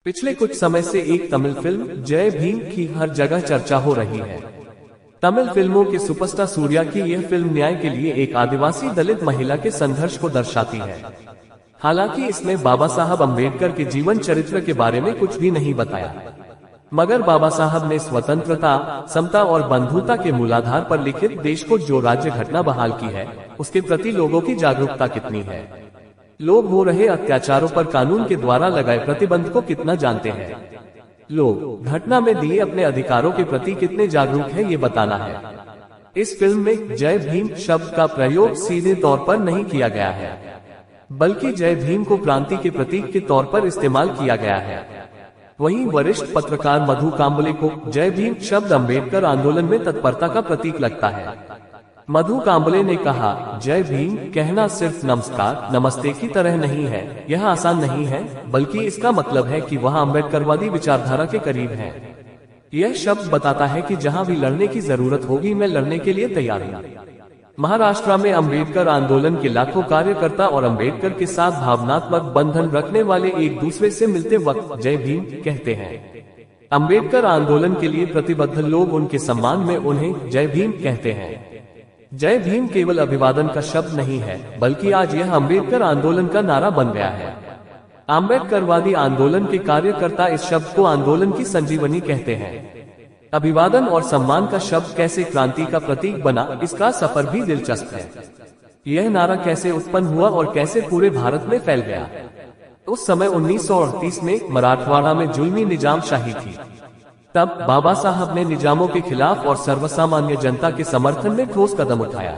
पिछले कुछ समय से एक तमिल फिल्म जय भीम की हर जगह चर्चा हो रही है। तमिल फिल्मों के सुपरस्टार सूर्या की यह फिल्म न्याय के लिए एक आदिवासी दलित महिला के संघर्ष को दर्शाती है। हालांकि इसमें बाबा साहब अम्बेडकर के जीवन चरित्र के बारे में कुछ भी नहीं बताया, मगर बाबा साहब ने स्वतंत्रता, समता और बंधुता के मूलाधार पर लिखित देश को जो राज्य घटना बहाल की है, उसके प्रति लोगों की जागरूकता कितनी है, लोग हो रहे अत्याचारों पर कानून के द्वारा लगाए प्रतिबंध को कितना जानते हैं, लोग घटना में दिए अपने अधिकारों के प्रति कितने जागरूक हैं, ये बताना है। इस फिल्म में जय भीम शब्द का प्रयोग सीधे तौर पर नहीं किया गया है, बल्कि जय भीम को क्रांति के प्रतीक के तौर पर इस्तेमाल किया गया है। वहीं वरिष्ठ पत्रकार मधु काम्बले को जय भीम शब्द अम्बेडकर आंदोलन में तत्परता का प्रतीक लगता है। मधु काम्बले ने कहा, जय भीम कहना सिर्फ नमस्कार नमस्ते की तरह नहीं है, यह आसान नहीं है, बल्कि इसका मतलब है कि वह अम्बेडकरवादी विचारधारा के करीब है। यह शब्द बताता है कि जहां भी लड़ने की जरूरत होगी मैं लड़ने के लिए तैयार हूँ। महाराष्ट्र में अम्बेडकर आंदोलन के लाखों कार्यकर्ता और अम्बेडकर के साथ भावनात्मक बंधन रखने वाले एक दूसरे से मिलते वक्त जय भीम कहते हैं। अम्बेडकर आंदोलन के लिए प्रतिबद्ध लोग उनके सम्मान में उन्हें जय भीम कहते हैं। जय भीम केवल अभिवादन का शब्द नहीं है, बल्कि आज यह अम्बेडकर आंदोलन का नारा बन गया है। अम्बेडकरवादी आंदोलन के कार्यकर्ता इस शब्द को आंदोलन की संजीवनी कहते हैं। अभिवादन और सम्मान का शब्द कैसे क्रांति का प्रतीक बना, इसका सफर भी दिलचस्प है। यह नारा कैसे उत्पन्न हुआ और कैसे पूरे भारत में फैल गया। उस समय 1938 में मराठवाड़ा में जुल्मी निजामशाही थी। तब बाबा साहब ने निजामों के खिलाफ और सर्वसामान्य जनता के समर्थन में ठोस कदम उठाया,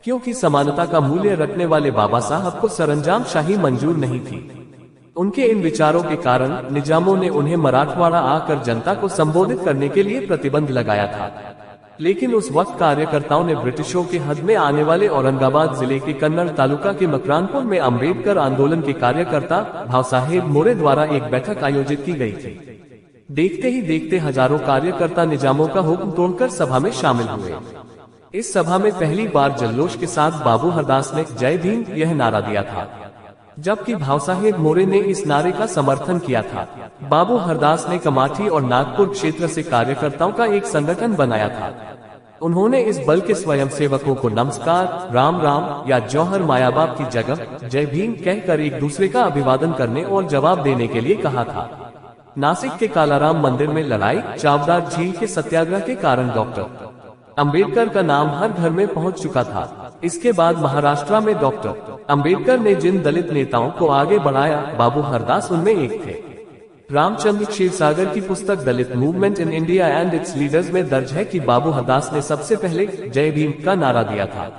क्योंकि समानता का मूल्य रखने वाले बाबा साहब को सरंजामशाही मंजूर नहीं थी। उनके इन विचारों के कारण निजामों ने उन्हें मराठवाड़ा आकर जनता को संबोधित करने के लिए प्रतिबंध लगाया था। लेकिन उस वक्त कार्यकर्ताओं ने ब्रिटिशों के हद में आने वाले औरंगाबाद जिले के कन्नड़ तालुका के मकरानपुर में अम्बेडकर आंदोलन के कार्यकर्ता भावसाहेब मोरे द्वारा एक बैठक आयोजित की गई थी। देखते ही देखते हजारों कार्यकर्ता निजामों का हुक्म तोड़कर सभा में शामिल हुए। इस सभा में पहली बार जल्लोश के साथ बाबू हरदास ने जय भीम यह नारा दिया था, जबकि भावसाहेब मोरे ने इस नारे का समर्थन किया था। बाबू हरदास ने कमाठी और नागपुर क्षेत्र से कार्यकर्ताओं का एक संगठन बनाया था। उन्होंने इस बल के स्वयंसेवकों को नमस्कार, राम राम या जौहर मायाबाप की जगह जय भीम कहकर एक दूसरे का अभिवादन करने और जवाब देने के लिए कहा था। नासिक के कालाराम मंदिर में लड़ाई, चावदार झील के सत्याग्रह के कारण डॉक्टर अम्बेडकर का नाम हर घर में पहुंच चुका था। इसके बाद महाराष्ट्र में डॉक्टर अम्बेडकर ने जिन दलित नेताओं को आगे बढ़ाया, बाबू हरदास उनमें एक थे। रामचंद्र क्षीरसागर की पुस्तक Dalit movement in India and its leaders में दर्ज है कि बाबू हरदास ने सबसे पहले जय भीम का नारा दिया था।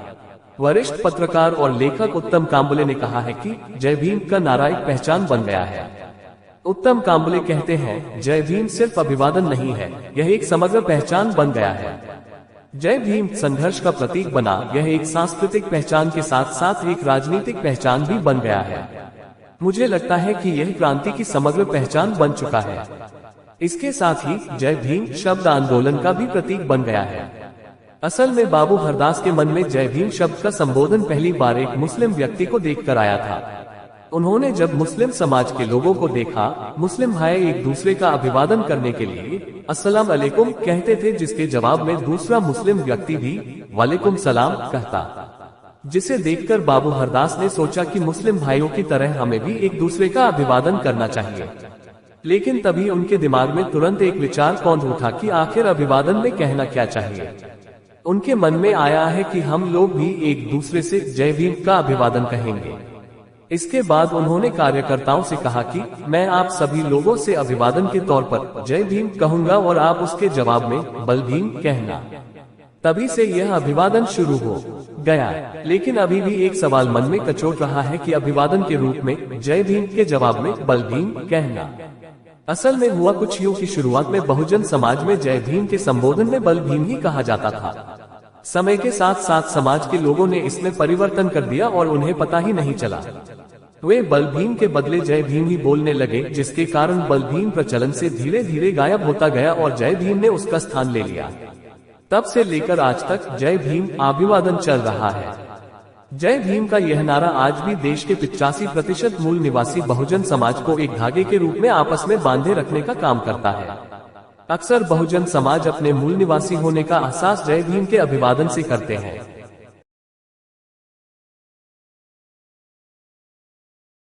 वरिष्ठ पत्रकार और लेखक उत्तम काम्बले ने कहा है कि जय भीम का नारा एक पहचान बन गया है। उत्तम काम्बले कहते हैं, जय भीम सिर्फ अभिवादन नहीं है, यह एक समग्र पहचान बन गया है। जय भीम संघर्ष का प्रतीक बना, यह एक सांस्कृतिक पहचान के साथ साथ एक राजनीतिक पहचान भी बन गया है। मुझे लगता है कि यह क्रांति की समग्र पहचान बन चुका है। इसके साथ ही जय भीम शब्द आंदोलन का भी प्रतीक बन गया है। असल में बाबू हरदास के मन में जय भीम शब्द का संबोधन पहली बार एक मुस्लिम व्यक्ति को देखकर आया था। उन्होंने जब मुस्लिम समाज के लोगों को देखा, मुस्लिम भाई एक दूसरे का अभिवादन करने के लिए अस्सलाम अलैकुम कहते थे, जिसके जवाब में दूसरा मुस्लिम व्यक्ति भी वालेकुम सलाम कहता, जिसे देखकर बाबू हरदास ने सोचा कि मुस्लिम भाइयों की तरह हमें भी एक दूसरे का अभिवादन करना चाहिए। लेकिन तभी उनके दिमाग में तुरंत एक विचार कौंध उठा कि आखिर अभिवादन में कहना क्या चाहिए। उनके मन में आया है कि हम लोग भी एक दूसरे से जय भीम का अभिवादन कहेंगे। इसके बाद उन्होंने कार्यकर्ताओं से कहा कि मैं आप सभी लोगों से अभिवादन के तौर पर जय भीम कहूंगा और आप उसके जवाब में बल भीम कहना। तभी से यह अभिवादन शुरू हो गया। लेकिन अभी भी एक सवाल मन में कचोट रहा है कि अभिवादन के रूप में जय भीम के जवाब में बल भीम कहना। असल में हुआ कुछ यूं कि शुरुआत में बहुजन समाज में जय भीम के संबोधन में बल भीम ही कहा जाता था। समय के साथ साथ समाज के लोगों ने इसमें परिवर्तन कर दिया और उन्हें पता ही नहीं चला। वे बल भीम के बदले जय भीम ही बोलने लगे, जिसके कारण बल भीम प्रचलन से धीरे धीरे गायब होता गया और जय भीम ने उसका स्थान ले लिया। तब से लेकर आज तक जय भीम अभिवादन चल रहा है। जय भीम का यह नारा आज भी देश के 85% मूल निवासी बहुजन समाज को एक धागे के रूप में आपस में बांधे रखने का काम करता है। अक्सर बहुजन समाज अपने मूल निवासी होने का एहसास जय भीम के अभिवादन से करते हैं।